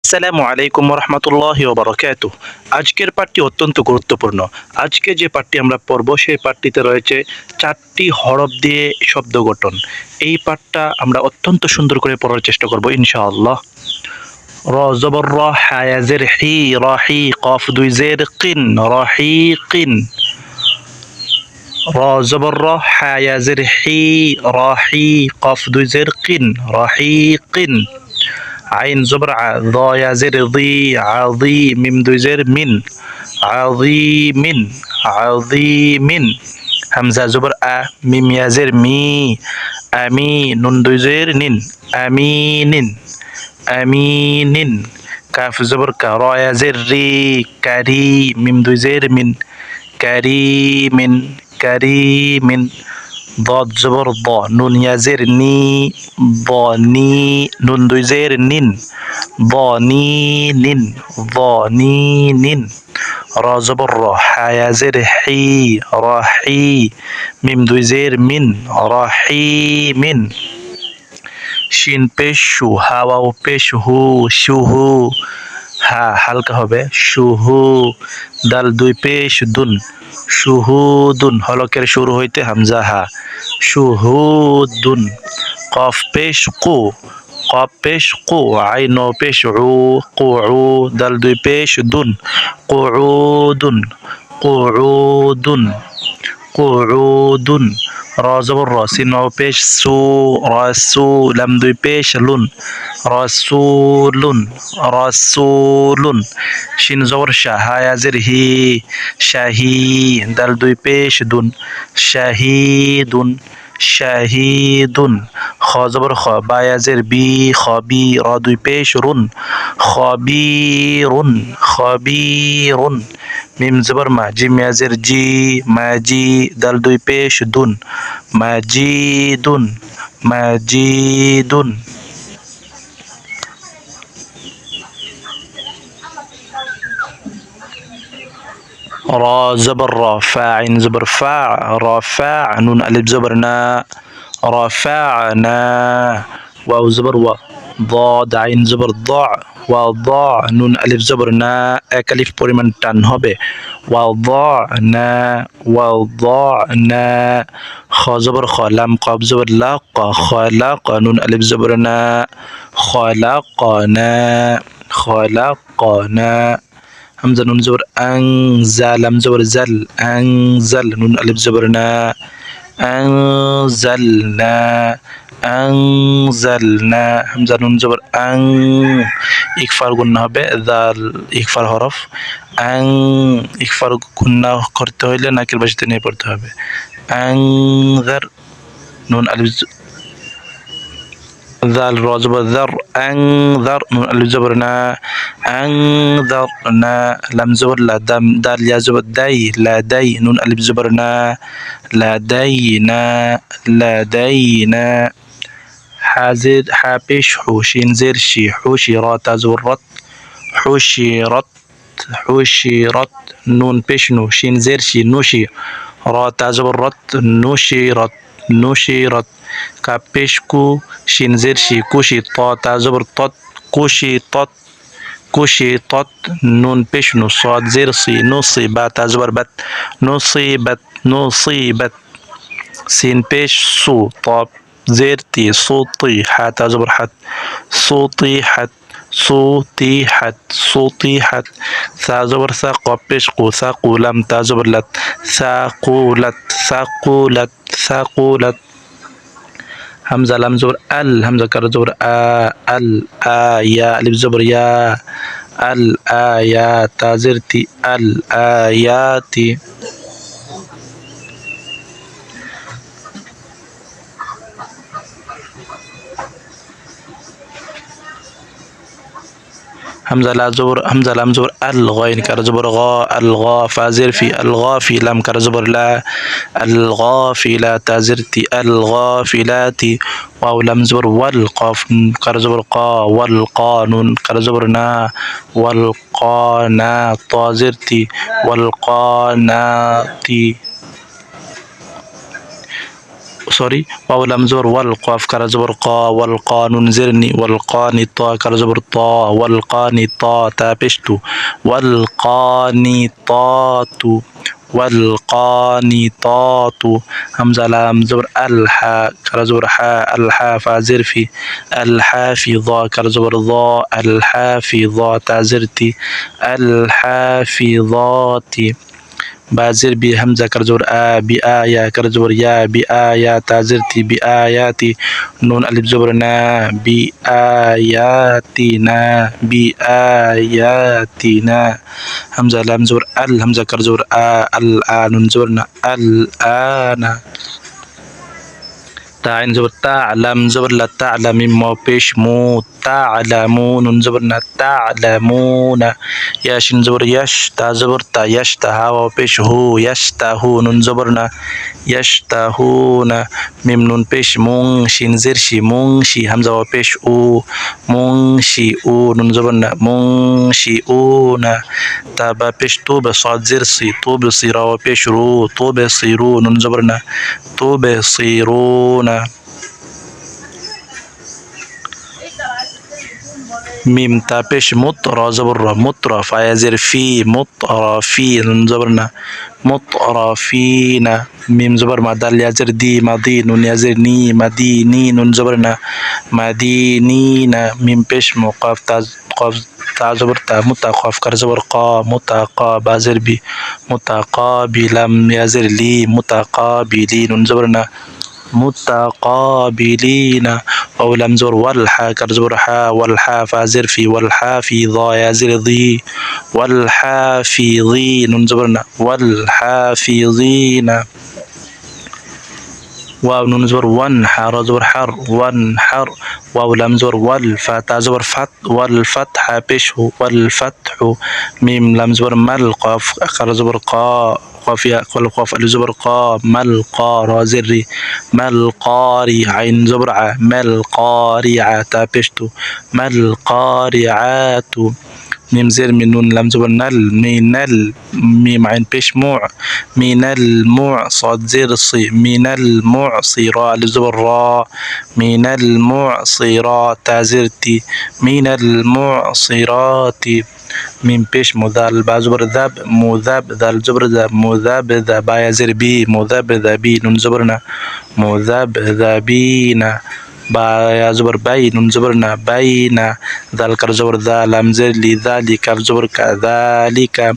আসসালামু আলাইকুম রহমতুল্লাহি ওয়া বারাকাতুহু। আজকের পাঠটি অত্যন্ত গুরুত্বপূর্ণ। আজকে যে পাঠটি আমরা পড়ব সেই পাঠটিতে রয়েছে 4টি হরফ দিয়ে শব্দ গঠন। এই পাঠটা আমরা অত্যন্ত সুন্দর করে পড়ার চেষ্টা করব ইনশাআল্লাহ। র জবর র, হা ইয়া জের হি, রাহি, কফ দুই জের কিন, রাহিকিন। র জবর র, হা ইয়া জের হি, রাহি, কফ দুই জের কিন, রাহিকিন। আইন জবর আ, য ইয়া জের যি, আযী, মিম দুই জের মিন, আযীমিন, আযীমিন। হামজা জবর আ, মিম ইয়া জের মি, আমি, নুন দুই জের নিন, আমিনিন, আমিনিন। কাফ জবর কা, র ইয়া জের রি, কারি, মিম দুই জের মিন, কারিমিন, কারিমিন। ضاد জবর দ, নুন ইয়া জের নি, নি, নুন দুই জের নিন, নিন, নিন। র জবর র, হা ইয়া জের হি, রাহি, মিম দুই জের মিন, রাহিমিন। শিন পেশ শু, হা ওয়াও পেশ হু, শুহু, হা হালকা হবে, শুহু। দাল দুই পেশ দুন, শুহুদুন, হলকের শুরু হইতে হামজা হা, শুহুদুন। কফ পেশ কু, কফ পেশ কু, আইন পেশ উ, কুউ, দাল দুই পেশ দুন, কুউদুন, কুউদুন, কুউদুন। র জবর র, সিন ওয়াও পেশ সু, রাসু, লাম দুই পেশ লুন, রাসূলুন, রাসূলুন। শিন জবর শা, হা ইয়া জের হি, শাহি, দাল দুই পেশ দুন, শাহিদুন, শাহিদুন। খ জবর খ, বা ইয়া জের বি, খবি, র দুই পেশ রুন, খবিরুন, খবিরুন। মিম জবর মা, জিম ইয়া জের জি, মাজি, দাল দুই পেশ দুন, মাজিদুন, মাজিদুন। র জবর র, ফা আইন জবর ফা, রফা, নুন আলিফ জবর না, রফা'না। ওয়াও জবর ওয়া, ضاد আইন জবর দ, ওয়া নুন আলিফ জবর না, এক আলিফ পরিমাণ টান হবে, ওয়াদানা, ওয়াদানা। খ জবর খ, লাম কফ জবর লা, খলাক, নুন আলিফ জবর না, খলাকনা, খলাকনা। হামজা নুন জবর আং, জা লাম জবর জাল, আং জাল, নুন আলিফ জবর না, আনজালনা, আনজালনা। হামজা নুন জবর আং, ইকফার গুন্না হবে, দাল ইকফার হরফ। আং, ইকফার গুন্না করতে হইলে নাকের বাসিতে নিয়ে পড়তে হবে। আংজার, নুন আলিফ দাল র জবর দার, আংদার, নুন আলিফ জবর না, আংদারনা। লাম জবর লা, দাম দাল ইয়া জবর দাই, লাদাই, নুন আলিফ জবর না, লাদাইনা, লাদাইনা। হাজির হা পেশ হু, শিন জের শি, হুশিরাত, তা জবর রত, হুশিরাত, হুশিরাত। নুন পেশ নু, শিন জের শি, নুশি, র তা জবর রত, নুশিরাত, নুশিরাত। কাপ পেশ কু, শিন জের শি, কুশি, ত তা জবর তত, কুশি তত, কুশি তত। নুন পেশ নু, সদ জের সি, নুসি, বা তা জবর বাত, নুসিবাত, নুসিবাত। সিন পেশ সু, ত জের তি, সুতি, হা তা জবর হাত, সুতিহাত, সুতিহাত, সুতিহাত। সা জবর সা, কফ পেশ কু, সাকু, লাম তা জবর লাত, সাকুলাত, সাকুলাত, সাকুলাত। হামজা লাম জবর আল, হামজা কার জবর আ, আল আয়া, আলিফ জবর ইয়া, আল আয়া, তা জের তি, আল আয়াতি। হামজা লা জবর, হামজা লাম জবর আল, গইন কার জবর গ, আল গ, ফা জের ফি, আল গাফি, লাম কার জবর লা, আল গাফিলা, তা জের তি, আল গাফিলাতি। ওয়াও লাম জবর ওয়াল, কফ কার জবর ক, ওয়াল ক, নুন কার জবর না, ওয়াল কানা, তা জের তি, ওয়াল কানাতি। সরি ওয়াও লাম জবর ওয়াল কফ কারা জবর ক ওয়াল ক নুন জের নি ওয়াল ত কারা জবর ত ওয়াল ত তা পেশ তু ওয়াল তু والقانطات همزة لام زبر الحا كرا زبر حا الحا فازر في الحافظة كرا زبر ضا الحافظة تازرتي الحافظات بازر بي همزة كرزور بآية كرزور يا بآية تازرتي بآياتي نون ألف زبرنا بآياتنا بآياتنا همزة لام زبر همزة كرزور الآن نون زبرنا الآن تعين زبر تعلم زبر لا تعلم ما بيش مو تعلمون زبرنا تعلمون ياشين زبر يش تا زبر تا يش تا هوا بيش هو يشتهون زبرنا يشتهون ميم نون بيش مون شين زرشي منشي همزة وبيش او منشي او نون زبرنا منشئون تابا بيش توب صاد زرسي توب صيرا وبيش رو توب صيرون زبرنا تبصرون ميم تابش مطر زبر مطر فيزر في مطرفين زبرنا مطرفين ميم زبر ما دال يزر دي ماضي نون يزر ني مديني نون زبرنا مدينين ميم بش مقاف قاف تا زبر تا متقاف كر زبر قا متقا بازر بي متقابلا يزر لي متقابلين زبرنا متقابلين أو لم زر والحا كرزبر حا والحا فازر في والحافظة يزر ضي والحافظين زبرنا والحافظين واو نون زبر وانحر زبر حر وانحر واو لم زبر والفا تا زبر فت والفتح بشه والفتح ميم لم زبر ملقف أخر زبر قا قافية قل قاف الزبر قا ملقا رازري ملقاري عين زبر ع ملقارعة تا بشتو ملقارعات ميم زير من نون لم زبر نل من ميم عين بيش موع من الموع صاد زير صي من المعصرة لزبر را من المعصرات تازرتي من المعصرات ميم بيش مذال بازبر ذاب مذاب ذال زبر ذاب مذاب ذا يزر بي مذاب ذابي نون زبرنا مذاب ذابين با زبر باي نون زبرنا باينا ذال كر زبر ذا لام زر لي ذلك زبر كذلك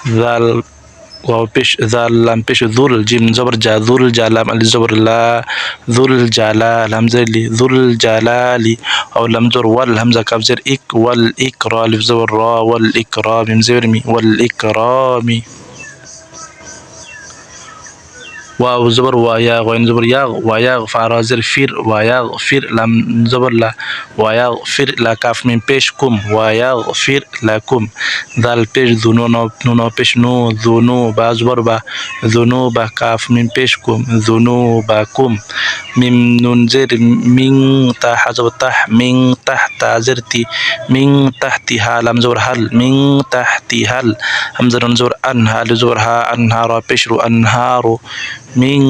ذال واو بيش ذال لام بيش ذو الجيم زبر جا ذو الجلام الزبر لا ذو الجلال همزة لي ذو الجلال أو لم زر والهمزة كاف زر إك والإكرا لف زبر را والإكرام زرمي والإكرام واو زبر ويا غين زبر ياغ ويغفر زر فير ويغفر لم زبر لا ويغفر لا كاف من بيشكم ويغفر لكم ذال بيش ذنوب بيش نو ذنوب زبر با ذنوب كاف من بيشكم ذنوبكم من نون زر من تحت زبر تح من تحت زرتي من تحتها لم زبر هل من تحتها همزة زبر أنها لزبرها أنهار بيشرو أنهار من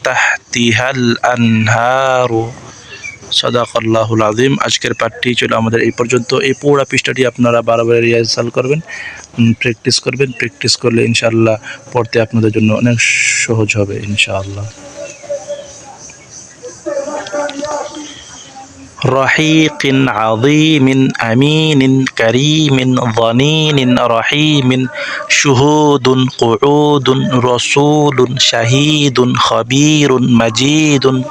تحتها الأنهار সাদাকাল্লাহুল আযীম। আজকের পাঠটি ছিল আমাদের এই পর্যন্ত। এই পুরো পৃষ্ঠাটি আপনারা বারবার রিহার্সাল করবেন, প্র্যাকটিস করবেন। প্র্যাকটিস করলে ইনশাআল্লাহ পড়তে আপনাদের জন্য অনেক সহজ হবে ইনশাআল্লাহ। رحيق عظيم أمين كريم ظنين رحيم شهود قعود رسول شهيد خبير مجيد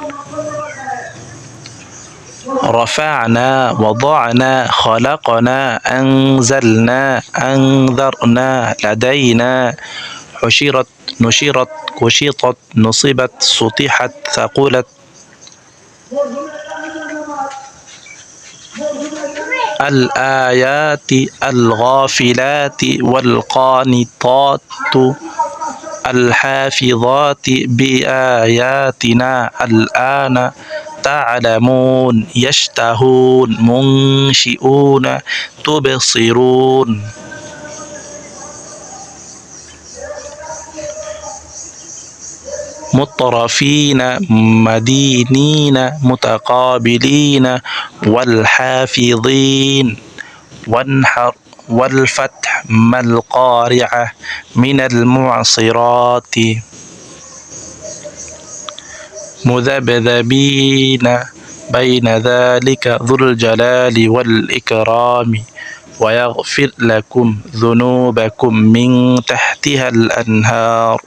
رفعنا وضعنا خلقنا أنزلنا أنذرنا لدينا حشرت نشرت كشطت نصبت سطحت ثقلت الآيات الغافلات والقانطات الحافظات بآياتنا الآن تعلمون يشتهون منشئون تبصرون مترفين مدينين متقابلين والحافظين وانحر والفتح ما القارعة من المعصرات مذبذبين بين ذلك ذو الجلال والإكرام ويغفر لكم ذنوبكم من تحتها الأنهار